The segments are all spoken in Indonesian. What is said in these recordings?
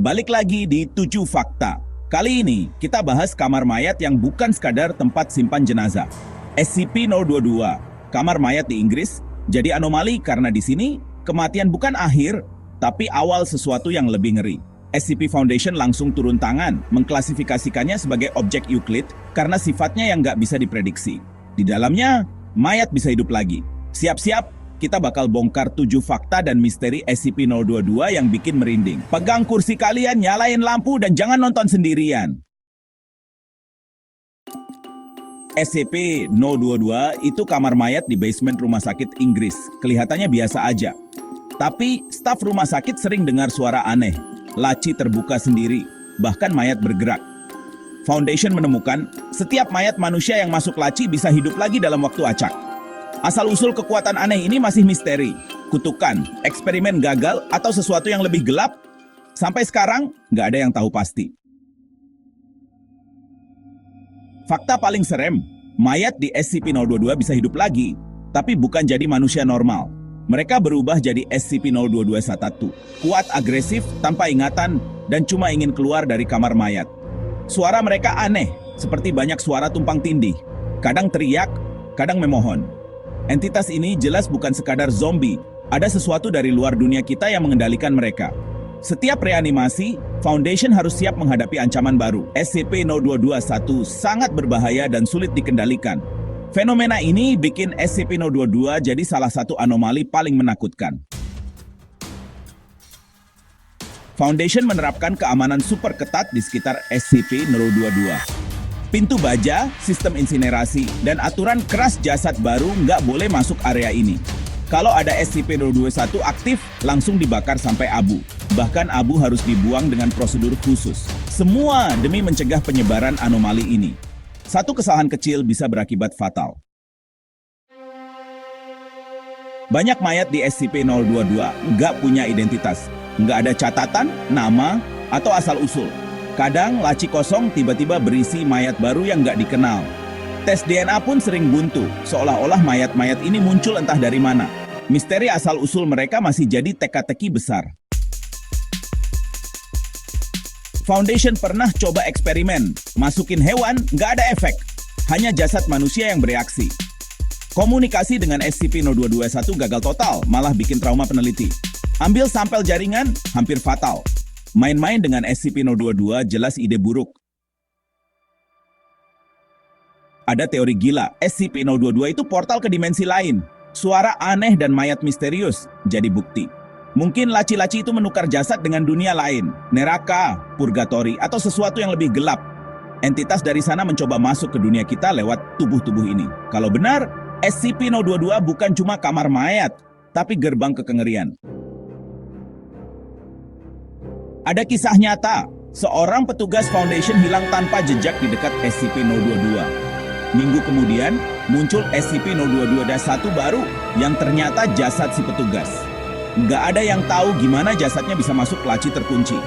Balik lagi di 7 fakta. Kali ini kita bahas kamar mayat yang bukan sekadar tempat simpan jenazah. SCP-022, kamar mayat di Inggris, jadi anomali karena di sini kematian bukan akhir, tapi awal sesuatu yang lebih ngeri. SCP Foundation langsung turun tangan mengklasifikasikannya sebagai objek Euclid karena sifatnya yang nggak bisa diprediksi. Di dalamnya, mayat bisa hidup lagi. Siap-siap, kita bakal bongkar 7 fakta dan misteri SCP-022 yang bikin merinding. Pegang kursi kalian, nyalain lampu, dan jangan nonton sendirian. SCP-022 itu kamar mayat di basement rumah sakit Inggris. Kelihatannya biasa aja. Tapi, staf rumah sakit sering dengar suara aneh. Laci terbuka sendiri, bahkan mayat bergerak. Foundation menemukan, setiap mayat manusia yang masuk laci bisa hidup lagi dalam waktu acak. Asal-usul kekuatan aneh ini masih misteri. Kutukan, eksperimen gagal, atau sesuatu yang lebih gelap? Sampai sekarang, nggak ada yang tahu pasti. Fakta paling serem, mayat di SCP-022 bisa hidup lagi, tapi bukan jadi manusia normal. Mereka berubah jadi SCP-022-1, kuat, agresif, tanpa ingatan, dan cuma ingin keluar dari kamar mayat. Suara mereka aneh, seperti banyak suara tumpang tindih. Kadang teriak, kadang memohon. Entitas ini jelas bukan sekadar zombie, ada sesuatu dari luar dunia kita yang mengendalikan mereka. Setiap reanimasi, Foundation harus siap menghadapi ancaman baru. SCP-022-1 sangat berbahaya dan sulit dikendalikan. Fenomena ini bikin SCP-022 jadi salah satu anomali paling menakutkan. Foundation menerapkan keamanan super ketat di sekitar SCP-022. Pintu baja, sistem insinerasi, dan aturan keras jasad baru nggak boleh masuk area ini. Kalau ada SCP-021 aktif, langsung dibakar sampai abu. Bahkan abu harus dibuang dengan prosedur khusus. Semua demi mencegah penyebaran anomali ini. Satu kesalahan kecil bisa berakibat fatal. Banyak mayat di SCP-022 nggak punya identitas. Nggak ada catatan, nama, atau asal-usul. Kadang laci kosong tiba-tiba berisi mayat baru yang nggak dikenal. Tes DNA pun sering buntu, seolah-olah mayat-mayat ini muncul entah dari mana. Misteri asal-usul mereka masih jadi teka-teki besar. Foundation pernah coba eksperimen, masukin hewan, nggak ada efek. Hanya jasad manusia yang bereaksi. Komunikasi dengan SCP-022-1 gagal total, malah bikin trauma peneliti. Ambil sampel jaringan, hampir fatal. Main-main dengan SCP-022 jelas ide buruk. Ada teori gila, SCP-022 itu portal ke dimensi lain. Suara aneh dan mayat misterius jadi bukti. Mungkin laci-laci itu menukar jasad dengan dunia lain, neraka, purgatori, atau sesuatu yang lebih gelap. Entitas dari sana mencoba masuk ke dunia kita lewat tubuh-tubuh ini. Kalau benar, SCP-022 bukan cuma kamar mayat, tapi gerbang ke kengerian. Ada kisah nyata, seorang petugas Foundation hilang tanpa jejak di dekat SCP-022. Minggu kemudian, muncul SCP-022-1 baru yang ternyata jasad si petugas. Nggak ada yang tahu gimana jasadnya bisa masuk laci terkunci.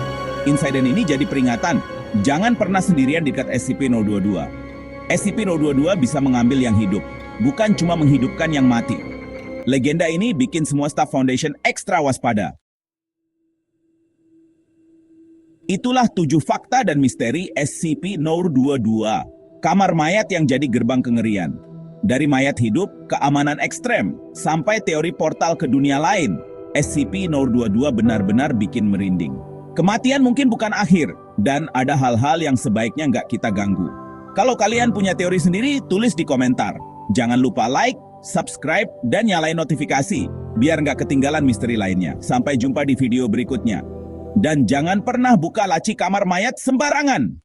Insiden ini jadi peringatan, jangan pernah sendirian di dekat SCP-022. SCP-022 bisa mengambil yang hidup, bukan cuma menghidupkan yang mati. Legenda ini bikin semua staf Foundation ekstra waspada. Itulah 7 fakta dan misteri SCP-022, kamar mayat yang jadi gerbang kengerian. Dari mayat hidup, keamanan ekstrem, sampai teori portal ke dunia lain, SCP-022 benar-benar bikin merinding. Kematian mungkin bukan akhir, dan ada hal-hal yang sebaiknya nggak kita ganggu. Kalau kalian punya teori sendiri, tulis di komentar. Jangan lupa like, subscribe, dan nyalain notifikasi, biar nggak ketinggalan misteri lainnya. Sampai jumpa di video berikutnya. Dan jangan pernah buka laci kamar mayat sembarangan.